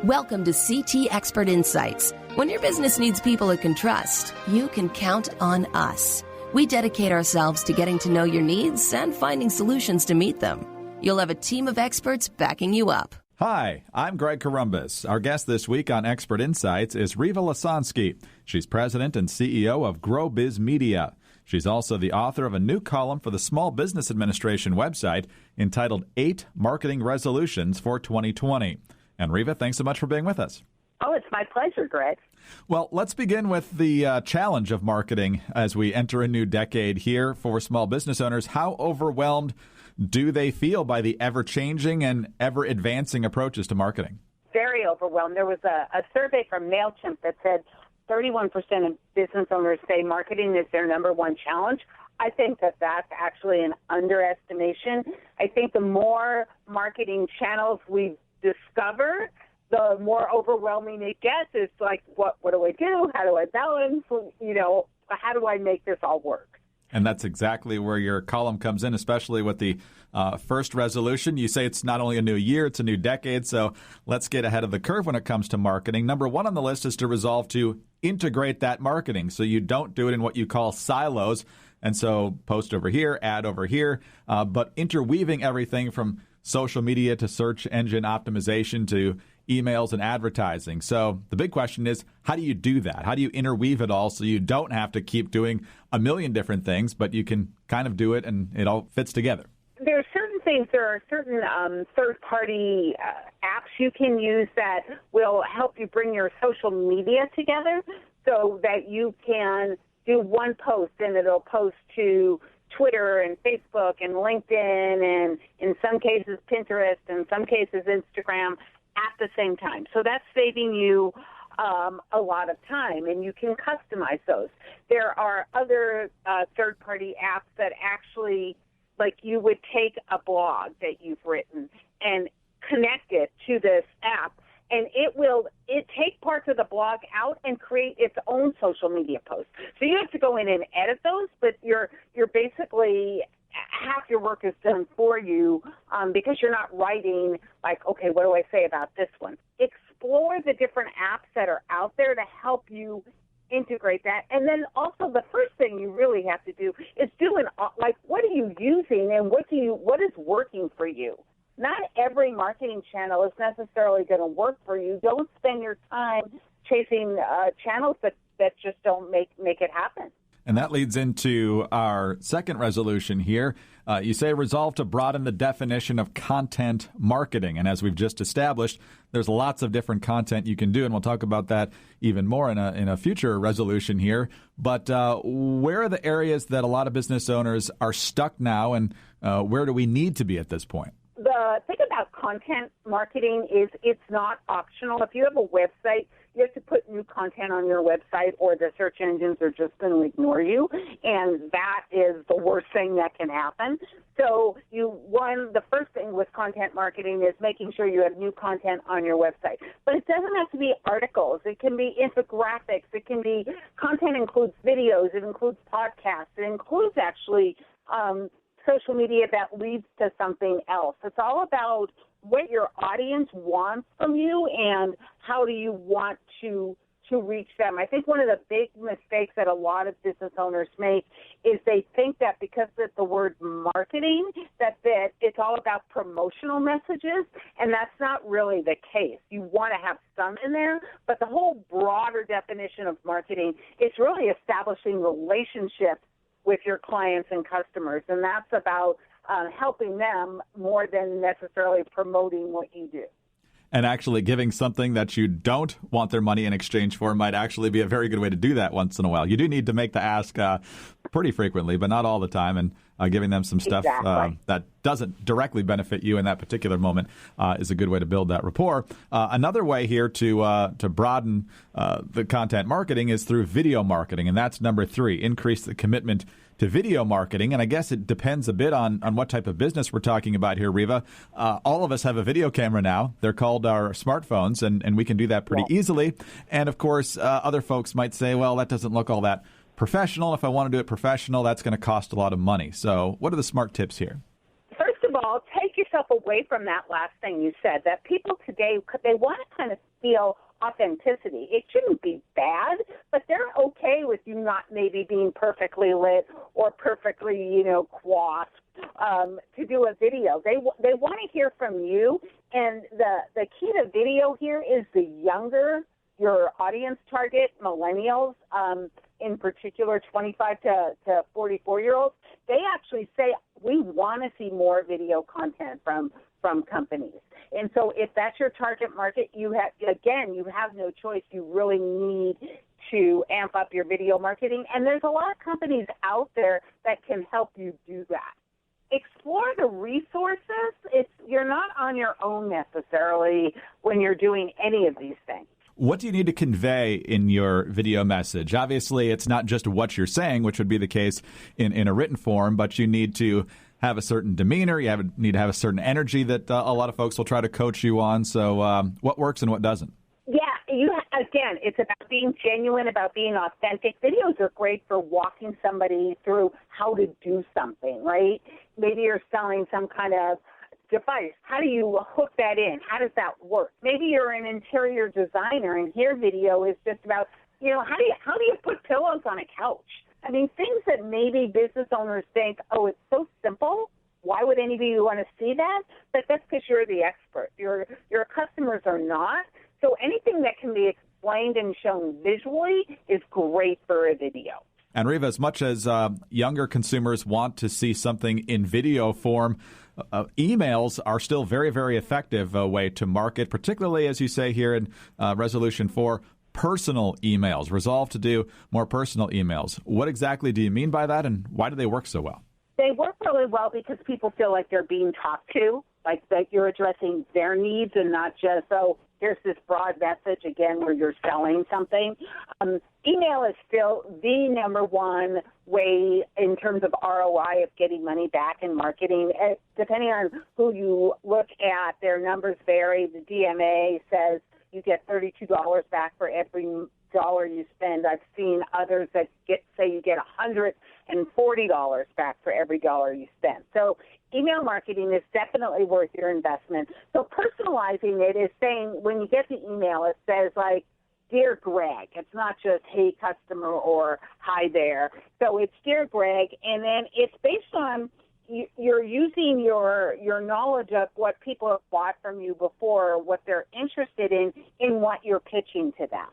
Welcome to CT Expert Insights. When your business needs people it can trust, you can count on us. We dedicate ourselves to getting to know your needs and finding solutions to meet them. You'll have a team of experts backing you up. Hi, I'm Greg Corombos. Our guest this week on Expert Insights is Riva Lesonsky. She's president and CEO of GrowBiz Media. She's also the author of a new column for the Small Business Administration website entitled 8 Marketing Resolutions for 2020. And Riva, thanks so much for being with us. Oh, it's my pleasure, Greg. Well, let's begin with the challenge of marketing as we enter a new decade here for small business owners. How overwhelmed do they feel by the ever-changing and ever-advancing approaches to marketing? Very overwhelmed. There was a survey from MailChimp that said 31% of business owners say marketing is their number one challenge. I think that that's actually an underestimation. I think the more marketing channels we discover, the more overwhelming it gets. It's like, what do I do? How do I balance? How do I make this all work? And that's exactly where your column comes in, especially with the first resolution. You say it's not only a new year, it's a new decade. So let's get ahead of the curve when it comes to marketing. Number one on the list is to resolve to integrate that marketing so you don't do it in what you call silos. And so post over here, ad over here, but interweaving everything from social media to search engine optimization to emails and advertising. So the big question is, how do you do that? How do you interweave it all so you don't have to keep doing a million different things, but you can kind of do it and it all fits together? There are certain things, there are certain third-party apps you can use that will help you bring your social media together so that you can do one post and it'll post to Twitter and Facebook and LinkedIn and in some cases Pinterest and in some cases Instagram at the same time. So that's saving you a lot of time, and you can customize those. There are other third-party apps that actually, like you would take a blog that you've written and connect it to this app, and it take parts of the blog out and create its own social media post. So you have to go in and edit those, but you're basically half your work is done for you because you're not writing like, okay, what do I say about this one? Explore the different apps that are out there to help you integrate that. And then also the first thing you really have to do is what are you using and what is working for you? Not every marketing channel is necessarily going to work for you. Don't spend your time chasing channels that just don't make it happen. And that leads into our second resolution here. You say resolve to broaden the definition of content marketing. And as we've just established, there's lots of different content you can do, and we'll talk about that even more in a future resolution here. But where are the areas that a lot of business owners are stuck now, and where do we need to be at this point? The thing about content marketing is it's not optional. If you have a website, you have to put new content on your website or the search engines are just going to ignore you, and that is the worst thing that can happen. So the first thing with content marketing is making sure you have new content on your website. But it doesn't have to be articles. It can be infographics. It can be content includes videos. It includes podcasts. It includes actually social media that leads to something else. It's all about what your audience wants from you and how do you want to reach them. I think one of the big mistakes that a lot of business owners make is they think that because of the word marketing, that it's all about promotional messages, and that's not really the case. You want to have some in there, but the whole broader definition of marketing is really establishing relationships with your clients and customers, and that's about helping them more than necessarily promoting what you do. And actually giving something that you don't want their money in exchange for might actually be a very good way to do that once in a while. You do need to make the ask pretty frequently, but not all the time, and giving them some stuff that doesn't directly benefit you in that particular moment is a good way to build that rapport. Another way here to broaden the content marketing is through video marketing, and that's number 3, increase the commitment to video marketing. And I guess it depends a bit on what type of business we're talking about here, Riva. All of us have a video camera now. They're called our smartphones, and we can do that pretty easily. And, of course, other folks might say, well, that doesn't look all that professional. If I want to do it professional, that's going to cost a lot of money. So what are the smart tips here? First of all, take your yourself away from that last thing you said, that people today, they want to kind of feel authenticity. It shouldn't be bad, but they're okay with you not maybe being perfectly lit or perfectly, coiffed to do a video. They want to hear from you, and the key to video here is the younger your audience target, millennials, in particular 25 to 44-year-olds. They actually say, we want to see more video content from companies. And so if that's your target market, you have no choice. You really need to amp up your video marketing. And there's a lot of companies out there that can help you do that. Explore the resources. You're not on your own necessarily when you're doing any of these things. What do you need to convey in your video message? Obviously, it's not just what you're saying, which would be the case in a written form, but you need to have a certain demeanor. You need to have a certain energy that a lot of folks will try to coach you on. So what works and what doesn't? Yeah, again, it's about being genuine, about being authentic. Videos are great for walking somebody through how to do something, right? Maybe you're selling some kind of device. How do you hook that in? How does that work? Maybe you're an interior designer, and here video is just about, how do you put pillows on a couch? I mean, things that maybe business owners think, oh, it's so simple. Why would anybody want to see that? But that's because you're the expert. Your customers are not. So anything that can be explained and shown visually is great for a video. And Reva, as much as younger consumers want to see something in video form, emails are still very, very effective way to market, particularly, as you say here in Resolution 4, personal emails. Resolve to do more personal emails. What exactly do you mean by that, and why do they work so well? They work really well because people feel like they're being talked to, like that you're addressing their needs and not just, here's this broad message, again, where you're selling something. Email is still the number one way in terms of ROI of getting money back in marketing. Depending on who you look at, their numbers vary. The DMA says you get $32 back for every dollar you spend. I've seen others that say you get $140 back for every dollar you spend. So email marketing is definitely worth your investment. So personalizing it is saying, when you get the email, it says like, Dear Greg. It's not just, hey, customer, or hi there. So it's Dear Greg, and then it's based on you're using your knowledge of what people have bought from you before, what they're interested in what you're pitching to them.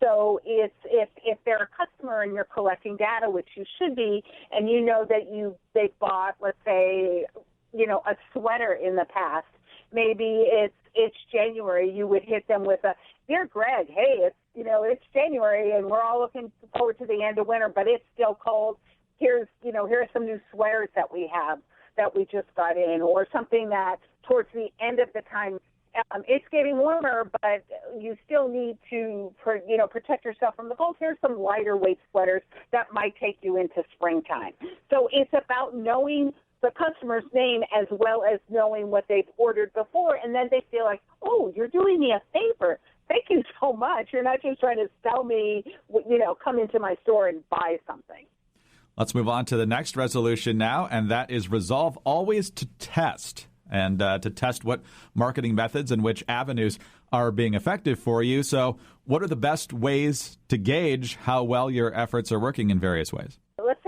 So it's if they're a customer and you're collecting data, which you should be, and you know that they bought, let's say, a sweater in the past. Maybe it's January. You would hit them with a, Dear Greg, hey, it's January and we're all looking forward to the end of winter, but it's still cold. Here are some new sweaters that we have that we just got in, or something that towards the end of the time. It's getting warmer, but you still need to, protect yourself from the cold. Here's some lighter weight sweaters that might take you into springtime. So it's about knowing the customer's name as well as knowing what they've ordered before, and then they feel like, oh, you're doing me a favor. Thank you so much. You're not just trying to sell me, come into my store and buy something. Let's move on to the next resolution now, and that is resolve always to test. And to test what marketing methods and which avenues are being effective for you. So what are the best ways to gauge how well your efforts are working in various ways? Let's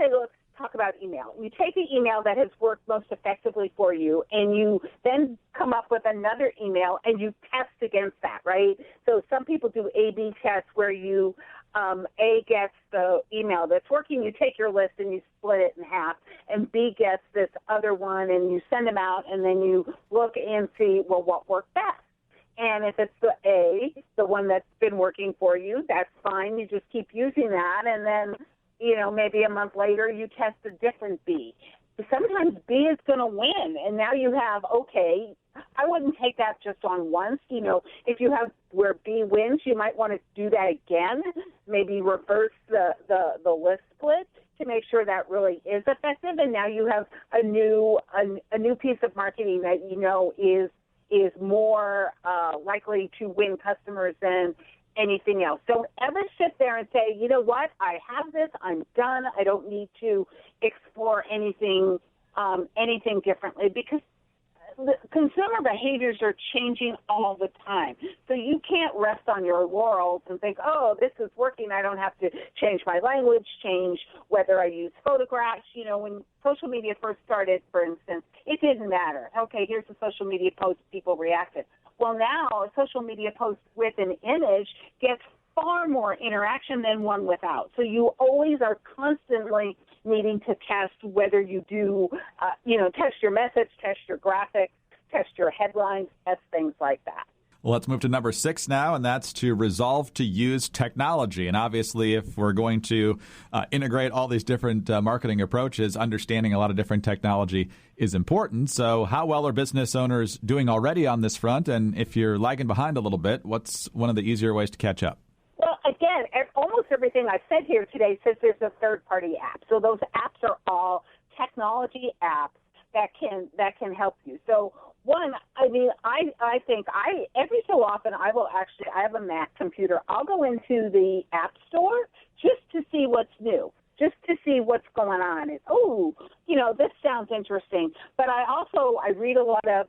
talk about email. You take the email that has worked most effectively for you, and you then come up with another email, and you test against that, right? So some people do A/B tests where you A gets the email that's working, you take your list and you split it in half, and B gets this other one, and you send them out, and then you look and see, well, what worked best. And if it's the A, the one that's been working for you, that's fine. You just keep using that, and then, maybe a month later you test a different B. Sometimes B is going to win, and now you have, okay, I wouldn't take that just on once. If you have where B wins, you might want to do that again, maybe reverse the list split to make sure that really is effective, and now you have a new piece of marketing that is more likely to win customers than anything else. Don't ever sit there and say, you know what, I have this, I'm done, I don't need to explore anything differently, because the consumer behaviors are changing all the time. So you can't rest on your laurels and think, oh, this is working. I don't have to change my language, change whether I use photographs. You know, when social media first started, for instance, it didn't matter. Okay, here's a social media post, people reacted. Well, now a social media post with an image gets far more interaction than one without. So you always are constantly needing to test whether you do, test your message, test your graphics, test your headlines, test things like that. Well, let's move to number 6 now, and that's to resolve to use technology. And obviously, if we're going to integrate all these different marketing approaches, understanding a lot of different technology is important. So how well are business owners doing already on this front? And if you're lagging behind a little bit, what's one of the easier ways to catch up? Well, again, almost everything I've said here today says there's a third-party app. So those apps are all technology apps that can help you. So one, I mean, I think every so often I have a Mac computer. I'll go into the App Store just to see what's new, just to see what's going on. This sounds interesting. But I read a lot of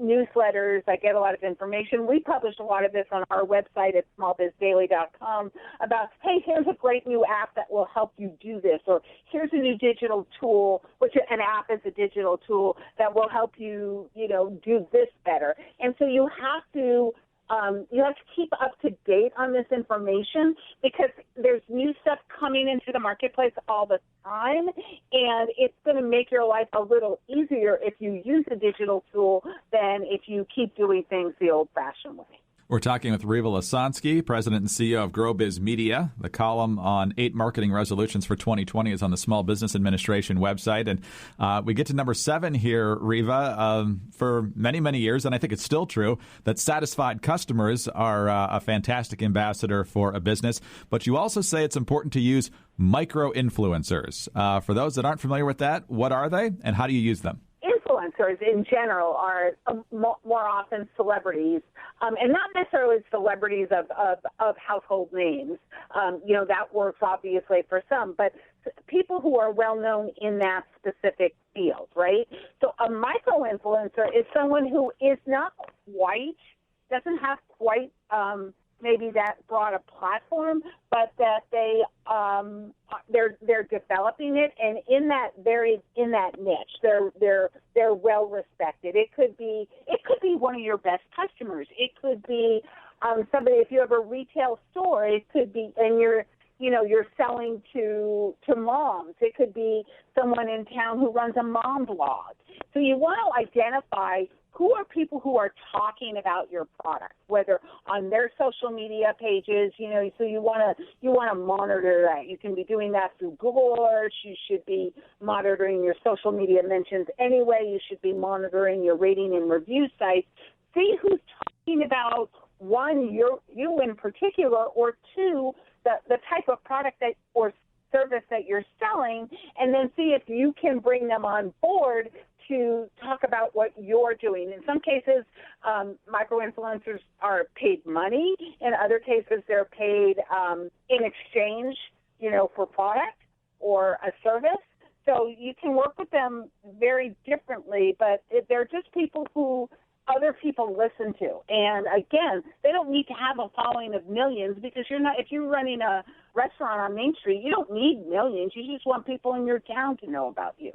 newsletters. I get a lot of information. We publish a lot of this on our website at smallbizdaily.com about, hey, here's a great new app that will help you do this, or here's a new digital tool, which an app is a digital tool that will help you, do this better. And so you have to keep up to date on this information because there's new stuff coming into the marketplace all the time, and it's going to make your life a little easier if you use a digital tool than if you keep doing things the old-fashioned way. We're talking with Riva Lesonsky, President and CEO of GrowBiz Media. The column on 8 marketing resolutions for 2020 is on the Small Business Administration website. And we get to number 7 here, Riva. For many, many years, and I think it's still true, that satisfied customers are a fantastic ambassador for a business. But you also say it's important to use micro-influencers. For those that aren't familiar with that, what are they and how do you use them? Influencers in general are more often celebrities, and not necessarily celebrities of household names. That works obviously for some, but people who are well known in that specific field, right? So a micro-influencer is someone who doesn't have quite maybe that broad a platform, but that they're developing it, and in that niche, they're well respected. It could be one of your best customers. It could be somebody. If you have a retail store, it could be, and you're selling to moms. It could be someone in town who runs a mom blog. So you want to identify who are people who are talking about your product, whether on their social media pages, so you want to monitor that. You can be doing that through Google Alerts. You should be monitoring your social media mentions anyway. You should be monitoring your rating and review sites. See who's talking about, one, you in particular, or two, the type of product that or service that you're selling, and then see if you can bring them on board to talk about what you're doing. In some cases, micro-influencers are paid money. In other cases, they're paid in exchange, for product or a service. So you can work with them very differently, but they're just people who other people listen to. And again, they don't need to have a following of millions, because if you're running a restaurant on Main Street, you don't need millions. You just want people in your town to know about you.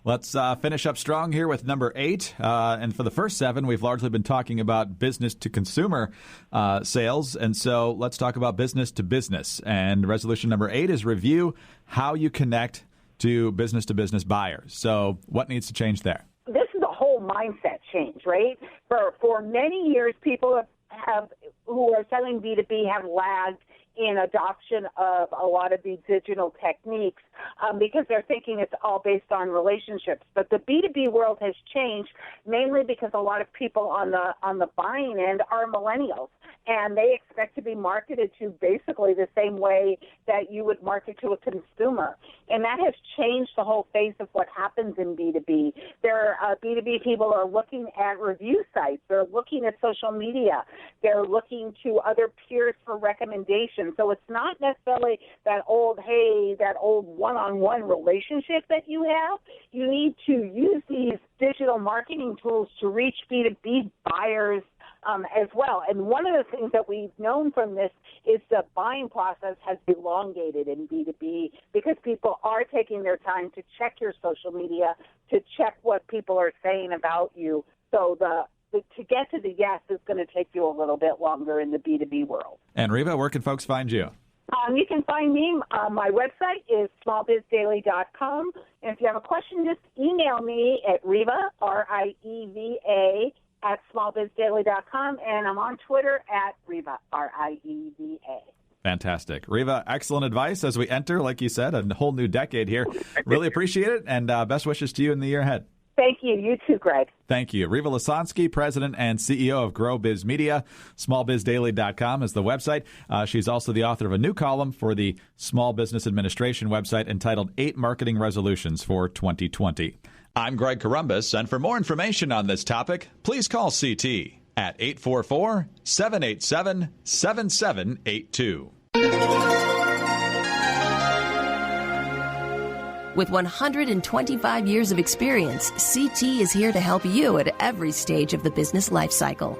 Let's finish up strong here with number 8. And for the first 7, we've largely been talking about business-to-consumer sales. And so let's talk about business-to-business. And resolution number 8 is review how you connect to business-to-business buyers. So what needs to change there? This is a whole mindset change, right? For many years, people who are selling B2B have lagged in adoption of a lot of these digital techniques because they're thinking it's all based on relationships. But the B2B world has changed, mainly because a lot of people on the buying end are millennials, and they expect to be marketed to basically the same way that you would market to a consumer. And that has changed the whole face of what happens in B2B. B2B people are looking at review sites. They're looking at social media. They're looking to other peers for recommendations. So it's not necessarily that old one-on-one relationship that you have. You need to use these digital marketing tools to reach B2B buyers as well. And one of the things that we've known from this is the buying process has elongated in B2B because people are taking their time to check your social media, to check what people are saying about you. So to get to the yes is going to take you a little bit longer in the B2B world. And Reva, where can folks find you? You can find me. My website is smallbizdaily.com. And if you have a question, just email me at Reva, R-I-E-V-A, at smallbizdaily.com. And I'm on Twitter at Reva, R-I-E-V-A. Fantastic. Reva, excellent advice as we enter, like you said, a whole new decade here. Really appreciate it, and best wishes to you in the year ahead. Thank you. You too, Greg. Thank you. Reva Lisonsky, President and CEO of Grow Biz Media. SmallBizDaily.com is the website. She's also the author of a new column for the Small Business Administration website entitled 8 Marketing Resolutions for 2020. I'm Greg Corombos, and for more information on this topic, please call CT at 844-787-7782. With 125 years of experience, CT is here to help you at every stage of the business life cycle.